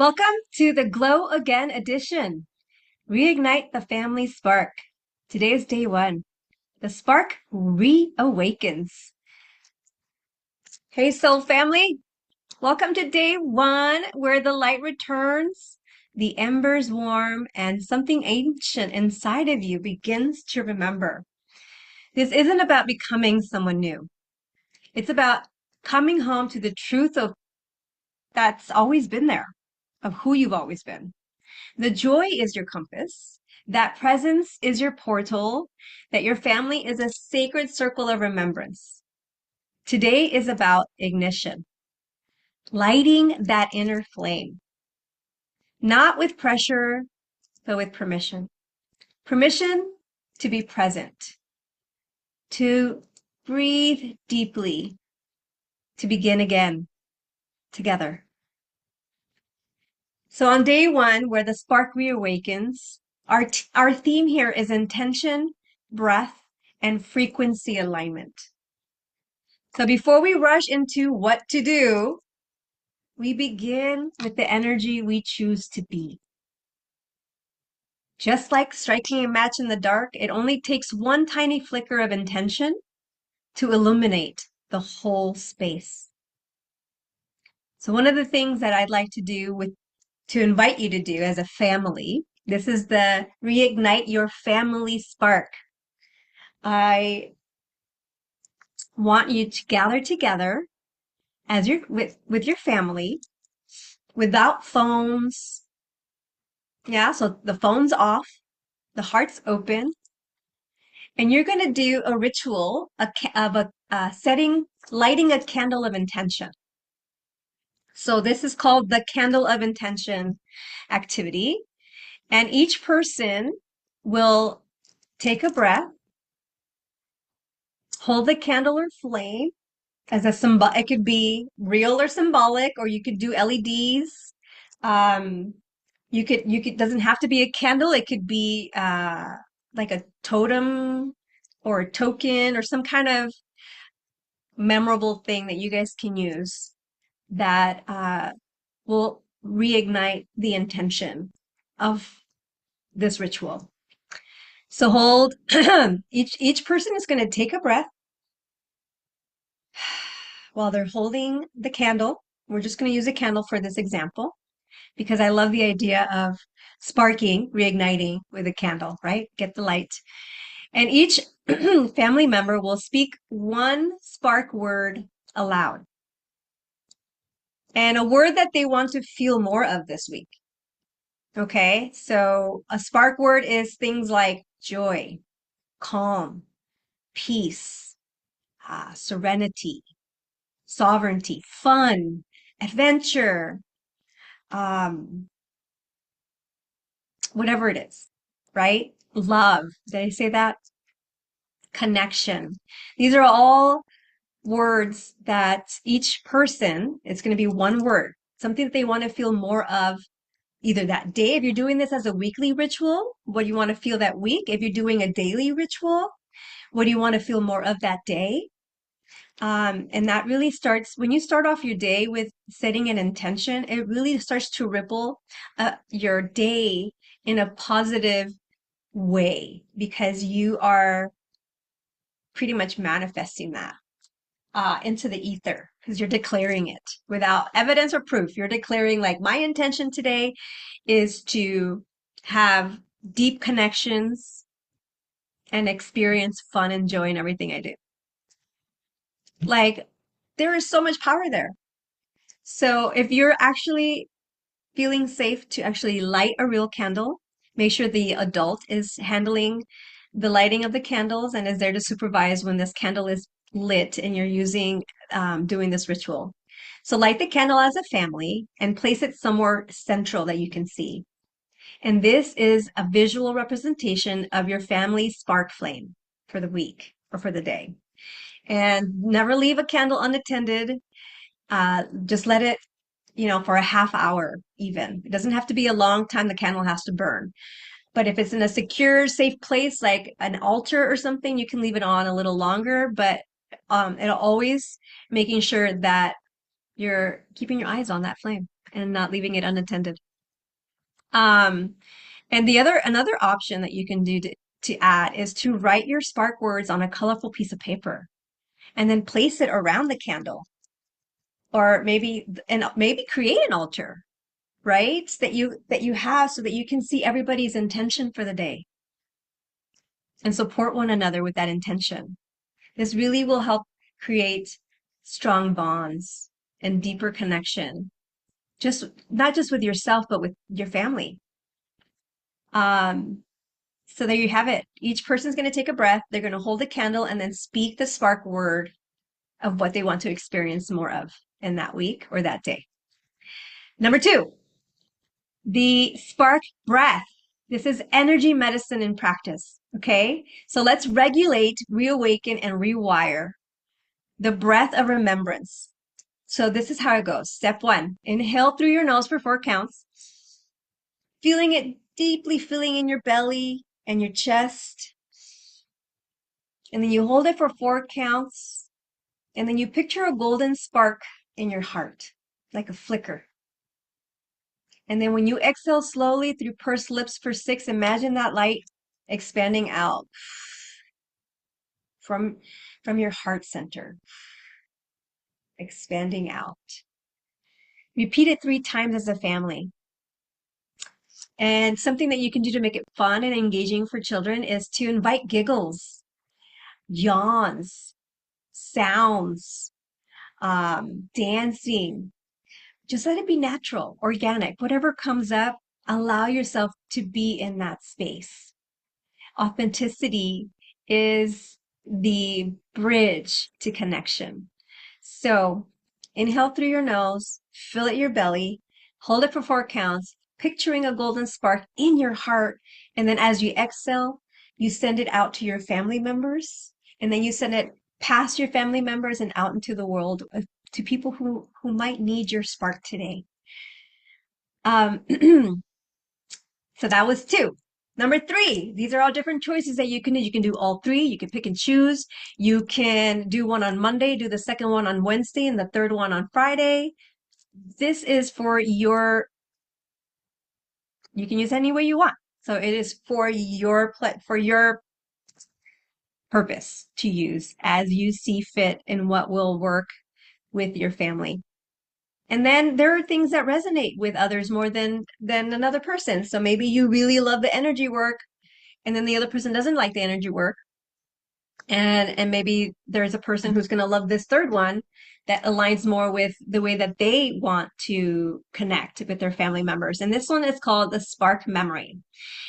Welcome to the Glow Again edition. Reignite the Family Spark. Today is day one. The spark reawakens. Hey, soul family. Welcome to day one, where the light returns, the embers warm, and something ancient inside of you begins to remember. This isn't about becoming someone new. It's about coming home to the truth of that's always been there, of who you've always been. The joy is your compass. That presence is your portal. That your family is a sacred circle of remembrance. Today is about ignition, lighting that inner flame, not with pressure, but with permission. Permission to be present, to breathe deeply, to begin again together. So on day one, where the spark reawakens, our theme here is intention, breath, and frequency alignment. So before we rush into what to do, we begin with the energy we choose to be. Just like striking a match in the dark, it only takes one tiny flicker of intention to illuminate the whole space. So one of the things that I'd like to invite you to do as a family, this is the Reignite Your Family Spark. I want you to gather together as with your family without phones. Yeah, so the phone's off, the heart's open, and you're going to do a ritual lighting a candle of intention. So this is called the candle of intention activity. And each person will take a breath, hold the candle or flame as a symbol. It could be real or symbolic, or you could do LEDs. You could doesn't have to be a candle. It could be like a totem or a token or some kind of memorable thing that you guys can use that will reignite the intention of this ritual. So hold, each person is going to take a breath while they're holding the candle. We're just going to use a candle for this example because I love the idea of sparking, reigniting with a candle, right? Get the light. And each family member will speak one spark word aloud. And a word that they want to feel more of this week. Okay, so a spark word is things like joy, calm, peace, serenity, sovereignty, fun, adventure, whatever it is, right? Love. Did I say that? Connection. These are all words that each person, it's going to be one word, something that they want to feel more of either that day. If you're doing this as a weekly ritual, what do you want to feel that week? If you're doing a daily ritual, what do you want to feel more of that day? And that really starts when you start off your day with setting an intention, it really starts to ripple your day in a positive way because you are pretty much manifesting that into the ether because you're declaring it without evidence or proof. You're declaring, like, my intention today is to have deep connections and experience fun and joy in everything I do. Like, there is so much power there. So if you're actually feeling safe to actually light a real candle, make sure the adult is handling the lighting of the candles and is there to supervise when this candle is lit and you're doing this ritual. So light the candle as a family and place it somewhere central that you can see. And this is a visual representation of your family's spark flame for the week or for the day. And never leave a candle unattended. Just let it, for a half hour even. It doesn't have to be a long time the candle has to burn. But if it's in a secure, safe place like an altar or something, you can leave it on a little longer. But it'll always making sure that you're keeping your eyes on that flame. and not leaving it unattended. And another option that you can do to add is to write your spark words on a colorful piece of paper and then place it around the candle, or maybe create an altar, right? That you have so that you can see everybody's intention for the day and support one another with that intention. This really will help create strong bonds and deeper connection, just not just with yourself, but with your family. Um, so there you have it. Each person's going to take a breath. They're going to hold a candle and then speak the spark word of what they want to experience more of in that week or that day. Number 2, the spark breath. This is energy medicine in practice. Okay. So let's regulate, reawaken, and rewire the breath of remembrance. So this is how it goes. Step 1, inhale through your nose for 4 counts, feeling it deeply filling in your belly and your chest. And then you hold it for 4 counts. And then you picture a golden spark in your heart, like a flicker. And then when you exhale slowly through pursed lips for 6, imagine that light expanding out from your heart center, expanding out. Repeat it 3 times as a family. And something that you can do to make it fun and engaging for children is to invite giggles, yawns, sounds, dancing. Just let it be natural, organic, whatever comes up, allow yourself to be in that space. Authenticity is the bridge to connection. So inhale through your nose, fill it your belly, hold it for 4 counts, picturing a golden spark in your heart. And then as you exhale, you send it out to your family members. And then you send it past your family members and out into the world to people who might need your spark today. So that was 2. Number 3, these are all different choices that you can do. You can do all 3. You can pick and choose. You can do one on Monday, do the second one on Wednesday, and the third one on Friday. This is for you can use any way you want. So it is for your purpose to use as you see fit and what will work with your family. And then there are things that resonate with others more than another person. So maybe you really love the energy work, and then the other person doesn't like the energy work. And maybe there's a person who's going to love this third one that aligns more with the way that they want to connect with their family members. And this one is called the spark memory.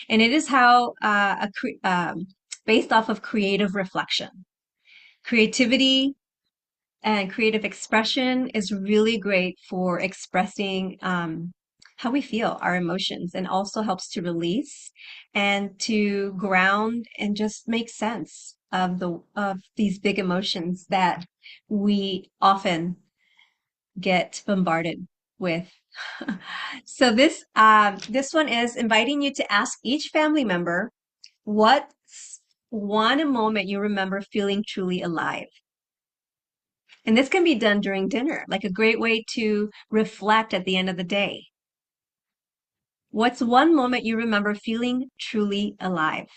And it is how based off of creative reflection. Creativity and creative expression is really great for expressing how we feel, our emotions, and also helps to release and to ground and just make sense of these big emotions that we often get bombarded with. So this one is inviting you to ask each family member what's one moment you remember feeling truly alive. And this can be done during dinner, like a great way to reflect at the end of the day. What's one moment you remember feeling truly alive?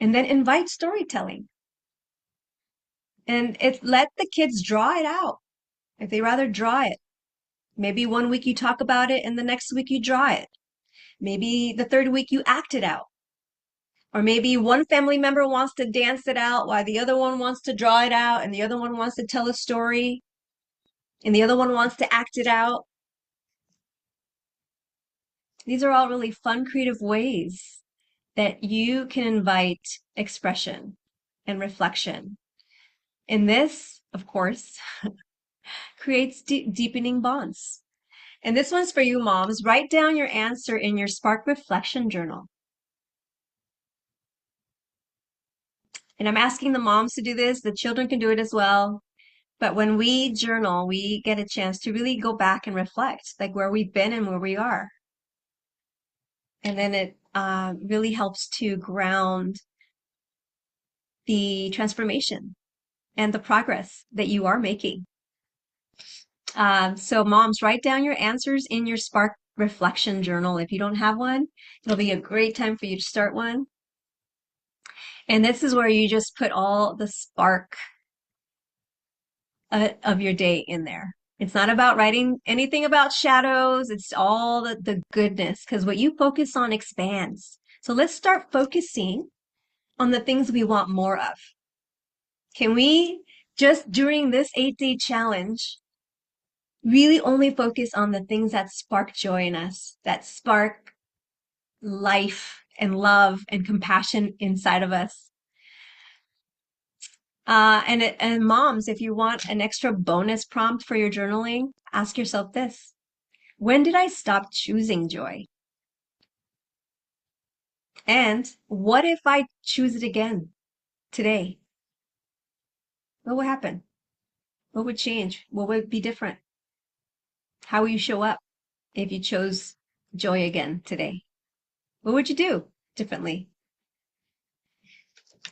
And then invite storytelling. And let the kids draw it out if they rather draw it. Maybe one week you talk about it and the next week you draw it. Maybe the third week you act it out. Or maybe one family member wants to dance it out while the other one wants to draw it out, and the other one wants to tell a story, and the other one wants to act it out. These are all really fun, creative ways that you can invite expression and reflection. And this, of course, creates deepening bonds. And this one's for you moms. Write down your answer in your Spark Reflection Journal. And I'm asking the moms to do this. The children can do it as well. But when we journal, we get a chance to really go back and reflect, like where we've been and where we are. And then it really helps to ground the transformation and the progress that you are making. So moms, write down your answers in your Spark reflection journal. If you don't have one, it'll be a great time for you to start one. And this is where you just put all the spark of your day in there. It's not about writing anything about shadows. It's all the goodness, because what you focus on expands. So let's start focusing on the things we want more of. Can we just during this 8-day challenge really only focus on the things that spark joy in us, that spark life and love and compassion inside of us? And moms, if you want an extra bonus prompt for your journaling, ask yourself this: when did I stop choosing joy? And what if I choose it again today? What would happen? What would change? What would be different? How will you show up if you chose joy again today? What would you do differently?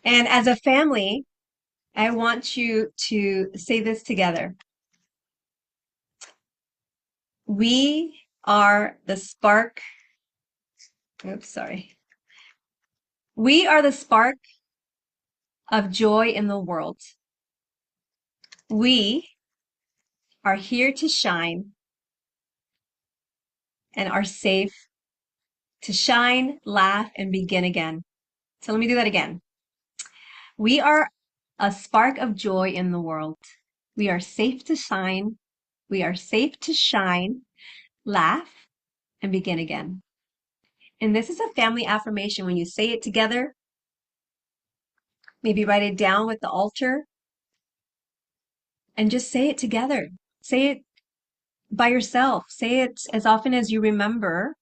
And as a family, I want you to say this together. We are the spark. Oops, sorry. We are the spark of joy in the world. We are here to shine and are safe to shine, laugh, and begin again. So let me do that again. We are a spark of joy in the world. We are safe to shine. We are safe to shine, laugh, and begin again. And this is a family affirmation. When you say it together, maybe write it down with the altar and just say it together. Say it by yourself. Say it as often as you remember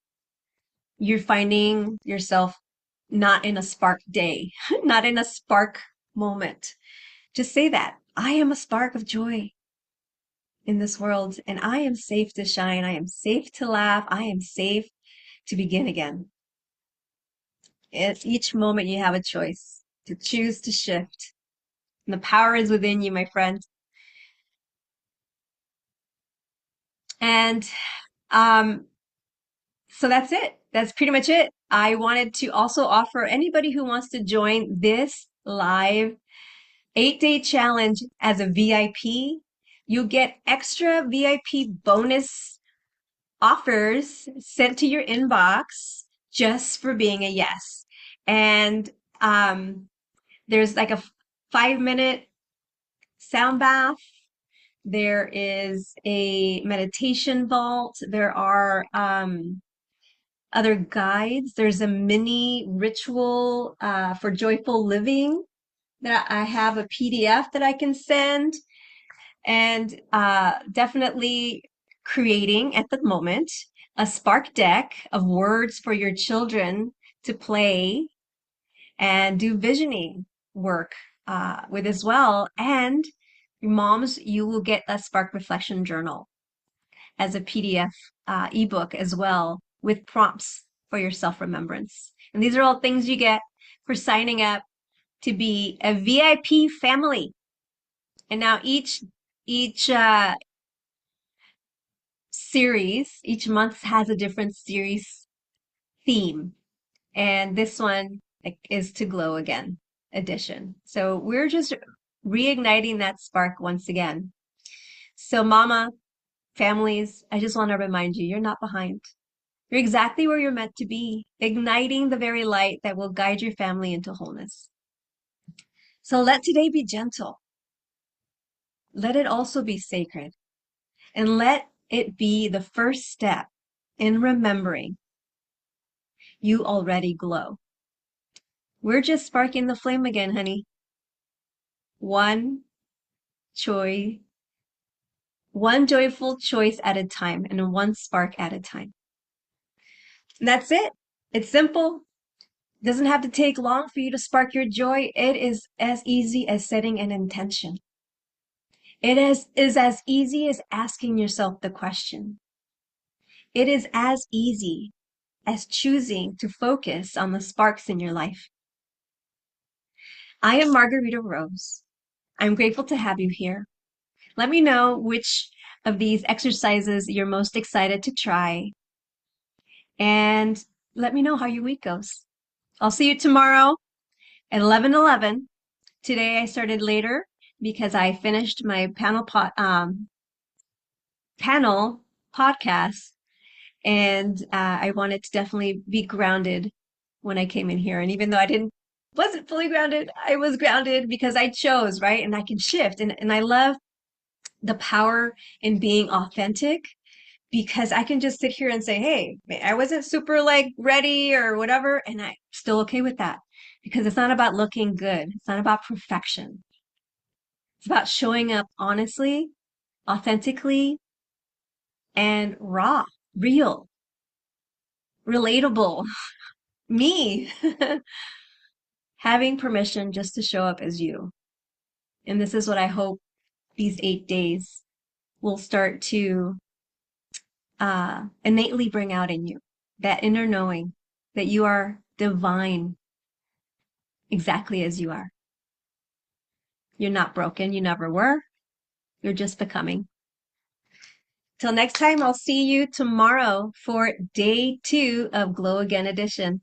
you're finding yourself not in a spark day, not in a spark moment. Just say that. I am a spark of joy in this world, and I am safe to shine. I am safe to laugh. I am safe to begin again. At each moment, you have a choice to choose to shift. And the power is within you, my friend. And so that's it. That's pretty much it. I wanted to also offer anybody who wants to join this live 8-day challenge as a VIP. You'll get extra VIP bonus offers sent to your inbox just for being a yes. And there's like a 5-minute sound bath. There is a meditation vault. There are other guides. There's a mini ritual for joyful living that I have a PDF that I can send, and definitely creating at the moment a spark deck of words for your children to play and do visioning work with as well. And moms, you will get a spark reflection journal as a PDF ebook as well, with prompts for your self-remembrance. And these are all things you get for signing up to be a VIP family. And now each series, each month has a different series theme. And this one is to glow again edition. So we're just reigniting that spark once again. So mama, families, I just want to remind you, you're not behind. You're exactly where you're meant to be, igniting the very light that will guide your family into wholeness. So let today be gentle. Let it also be sacred. And let it be the first step in remembering you already glow. We're just sparking the flame again, honey. One joy, one joyful choice at a time, and one spark at a time. And that's it. It's simple. It doesn't have to take long for you to spark your joy. It is as easy as setting an intention. It is as easy as asking yourself the question. It is as easy as choosing to focus on the sparks in your life. I am Margarita Rose. I'm grateful to have you here. Let me know which of these exercises you're most excited to try. And let me know how your week goes. I'll see you tomorrow at 11:11. Today I started later because I finished my panel podcast, and I wanted to definitely be grounded when I came in here. And even though I wasn't fully grounded, I was grounded because I chose, right? And I can shift. And I love the power in being authentic because I can just sit here and say, hey, I wasn't super like ready or whatever, and I'm still okay with that because it's not about looking good. It's not about perfection. It's about showing up honestly, authentically, and raw, real, relatable. Me having permission just to show up as you. And this is what I hope these 8 days will start to innately bring out in you, that inner knowing that you are divine exactly as you are. You're not broken. You never were. You're just becoming. Till next time, I'll see you tomorrow for day 2 of Glow Again Edition.